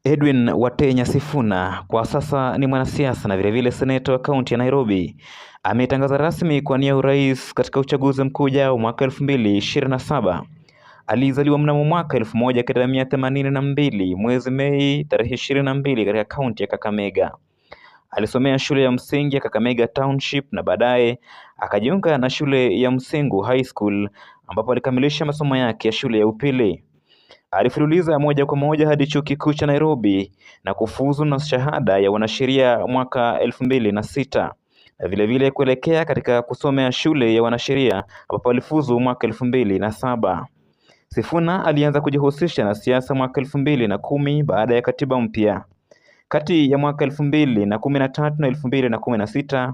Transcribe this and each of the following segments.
Edwin Watenya Sifuna kwa sasa ni mwanasiasa na vilevile seneta wa kaunti ya Nairobi. Ametangaza rasmi kuwania urais katika uchaguzi mkuu ujao mwaka 2027. Alizaliwa mnamo mwaka 1982 mwezi Mei tarehe 22 katika kaunti ya Kakamega. Alisomea shule ya msingi ya Kakamega Township na baadaye akajiunga na shule ya Msingu High School ambapo alikamilisha masomo yake ya shule ya upili. Alifululiza moja kwa moja hadi chuo kikuu cha Nairobi na kufuzu na shahada ya wanasheria mwaka 2006 na vilevile kuelekea katika kusomea shule ya wanasheria ambapo alifuzu mwaka 2007. Sifuna alianza kujihusisha na siasa mwaka 2010 baada ya katiba mpya. Kati ya mwaka 2013 na 2016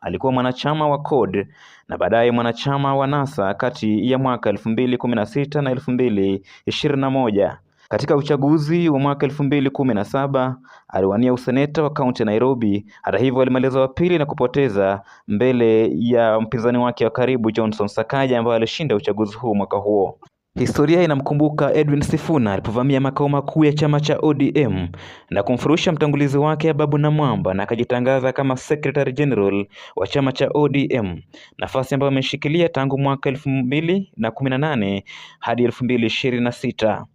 alikuwa mwanachama wa CORD na baadaye mwanachama wa NASA kati ya mwaka 2016 na 2021. Katika uchaguzi wa mwaka 2017 aliwania useneta wa kaunti ya Nairobi. Hata hivyo alimaliza wa pili na kupoteza mbele ya mpinzani wake wa karibu Johnson Sakaja ambaye alishinda uchaguzi huu mwaka huo. Historia inamkumbuka Edwin Sifuna alipovamia makao makuu ya chama cha ODM na kumfurusha mtangulizi wake Ababu Namwamba na akajitangaza kama Secretary General wa chama cha ODM, nafasi ambayo ameshikilia tangu mwaka 2018 hadi 2026.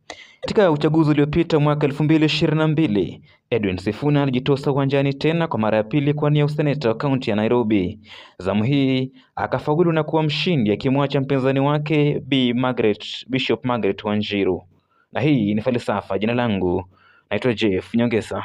Katika uchaguzi uliopita mwaka 2022, Edwin Sifuna alijitosa uwanjani tena kwa mara ya pili kuwania useneta wa kaunti ya Nairobi. Zamu hii akafaulu na kuwa mshindi akimwacha mpinzani wake Bishop Margaret Wanjiru. Na hii ni Falsafa. Jina langu naitwa Jeff Nyongesa.